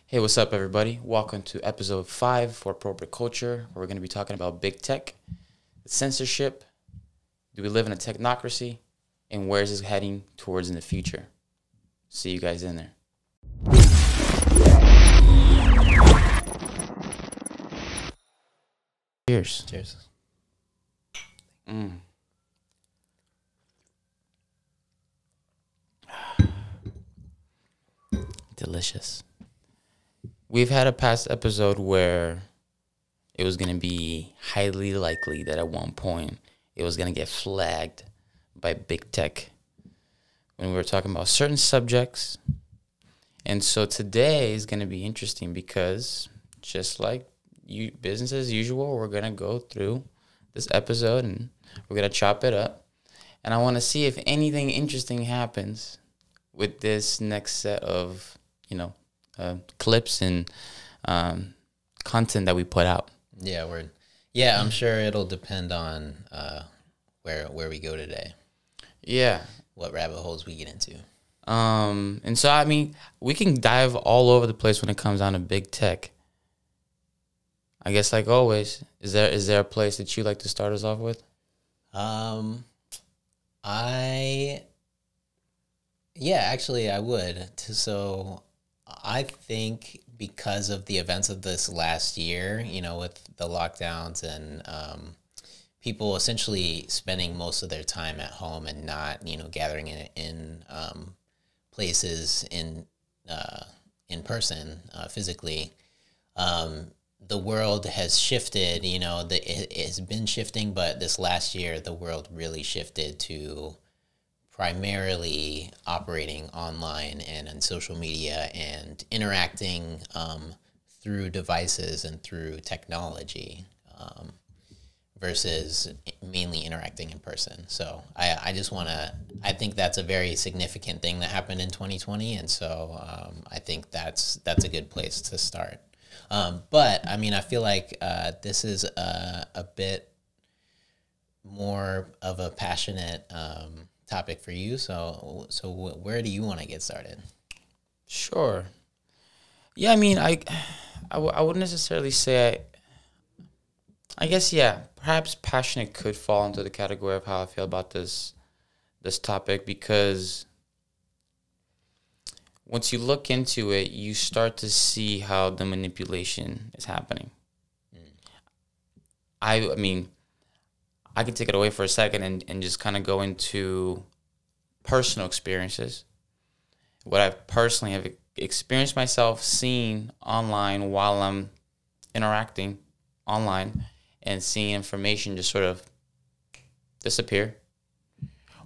Hey, what's up, everybody? Welcome to episode 5 for Appropriate Culture, where we're going to be talking about big tech, censorship, do we live in a technocracy, and where is this heading towards in the future? See you guys in there. Cheers. Cheers. Delicious. We've had a past episode where it was going to be highly likely that at one point it was going to get flagged by big tech when we were talking about certain subjects. And so today is going to be interesting because just like business as usual, we're going to go through this episode and we're going to chop it up. And I want to see if anything interesting happens with this next set of, clips and content that we put out. Yeah, I'm sure it'll depend on where we go today. Yeah. What rabbit holes we get into. And so, I mean, we can dive all over the place when it comes down to big tech. I guess, like always, is there a place that you like to start us off with? Actually, I would. So I think because of the events of this last year, with the lockdowns and people essentially spending most of their time at home and not, gathering in places in person physically, the world has shifted. It has been shifting, but this last year, the world really shifted to primarily operating online and on social media and interacting through devices and through technology versus mainly interacting in person. So I think that's a very significant thing that happened in 2020. And so I think that's a good place to start. But I mean, I feel like this is a bit more of a passionate topic for you. So where do you want to get started? Sure. Yeah, I mean, I wouldn't necessarily say I guess, yeah, perhaps passionate could fall into the category of how I feel about this topic, because once you look into it, you start to see how the manipulation is happening. I mean, I can take it away for a second and just kind of go into personal experiences. What I personally have experienced myself seeing online while I'm interacting online and seeing information just sort of disappear,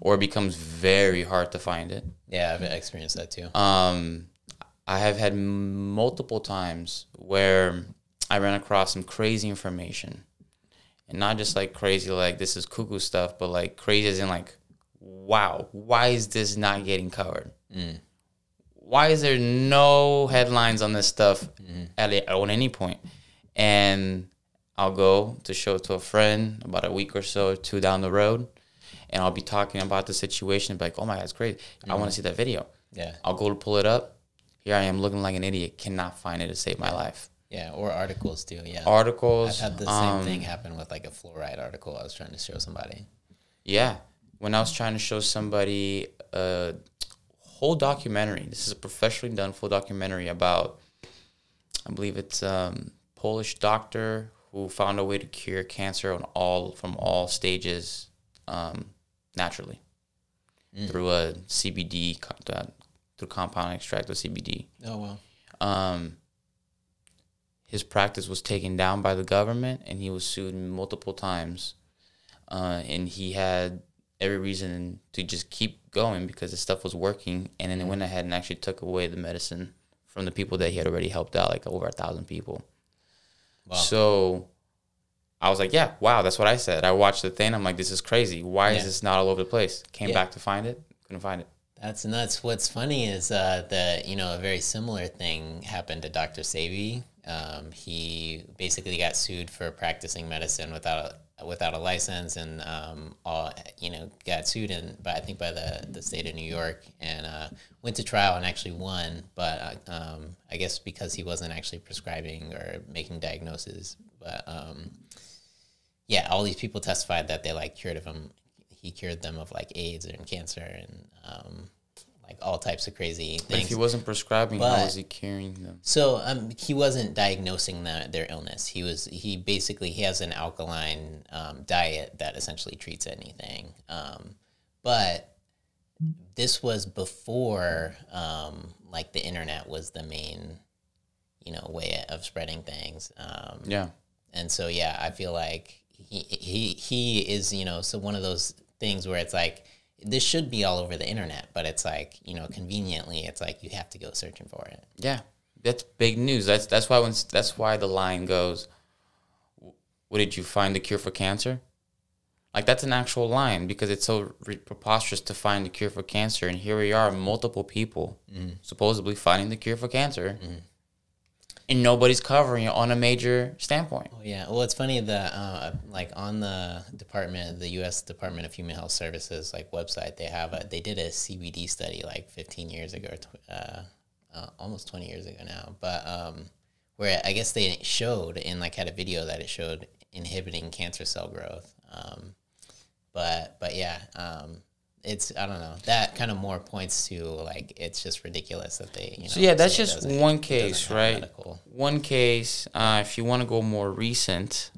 or it becomes very hard to find it. Yeah, I've experienced that too. I have had multiple times where I ran across some crazy information. And not just like crazy, like this is cuckoo stuff, but like crazy as in like, wow, why is this not getting covered? Why is there no headlines on this stuff at any point? And I'll go to show it to a friend about a week or so or two down the road, and I'll be talking about the situation and be like, oh my God, it's crazy. I want to see that video. Yeah. I'll go to pull it up. Here I am looking like an idiot, cannot find it to save my life. Yeah, or articles too. Yeah, articles. I've had the same thing happen with like a fluoride article I was trying to show somebody. Yeah, when I was trying to show somebody a whole documentary. This is a professionally done full documentary about, I believe it's Polish doctor who found a way to cure cancer from all stages naturally through a CBD through compound extract of CBD. Oh wow. His practice was taken down by the government, and he was sued multiple times. And he had every reason to just keep going because the stuff was working. And then they went ahead and actually took away the medicine from the people that he had already helped out, like over 1,000 people. Wow. So I was like, yeah, wow, that's what I said. I watched the thing. I'm like, this is crazy. Why is this not all over the place? Came back to find it. Couldn't find it. That's nuts. What's funny is a very similar thing happened to Dr. Sebi. He basically got sued for practicing medicine without without a license, and all, got sued by I think by the state of New York, and went to trial and actually won. But I guess because he wasn't actually prescribing or making diagnoses. But yeah, all these people testified that they like cured of him. He cured them of like AIDS and cancer and like all types of crazy things. But if he wasn't prescribing, how was he curing them? So he wasn't diagnosing their illness. He basically has an alkaline diet that essentially treats anything. But this was before like the internet was the main, way of spreading things. Yeah. And so yeah, I feel like he is, so one of those things where it's like, this should be all over the internet, but it's like, conveniently, it's like you have to go searching for it. Yeah, that's big news. That's why the line goes, "What did you find the cure for cancer?" Like that's an actual line because it's so preposterous to find the cure for cancer, and here we are, multiple people supposedly finding the cure for cancer, and nobody's covering it on a major standpoint. Oh, yeah. Well, it's funny that like on the U.S. Department of Human Health Services like website, they did a CBD study like 15 years ago, almost 20 years ago now. But where I guess they showed had a video that it showed inhibiting cancer cell growth. But yeah. It's, I don't know, that kind of more points to like it's just ridiculous that they so yeah, that's just one case, right? One case. If you want to go more recent,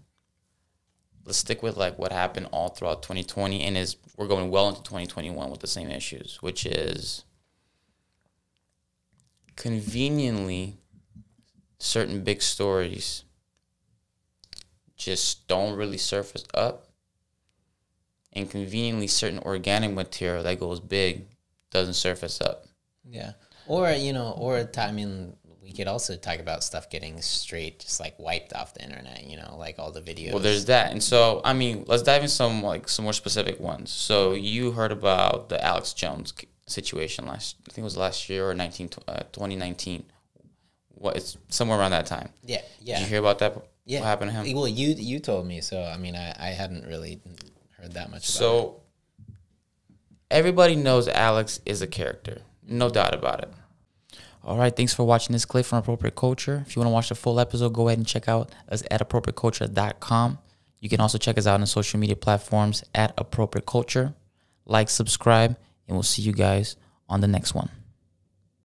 let's stick with like what happened all throughout 2020 and we're going well into 2021 with the same issues, which is conveniently certain big stories just don't really surface up. And conveniently, certain organic material that goes big doesn't surface up. Yeah. Or, I mean, we could also talk about stuff getting straight, just like wiped off the internet, like all the videos. Well, there's that. And so, I mean, let's dive in some more specific ones. So you heard about the Alex Jones situation I think it was last year or 2019. It's somewhere around that time. Yeah. Yeah. Did you hear about that? Yeah. What happened to him? Well, you told me. So, I mean, I hadn't really heard that much about it. So everybody knows Alex is a character. No doubt about it. All right, thanks for watching this clip from Appropriate Culture. If you want to watch the full episode, go ahead and check out us at appropriateculture.com. You can also check us out on social media platforms at Appropriate Culture. Like, subscribe, and we'll see you guys on the next one.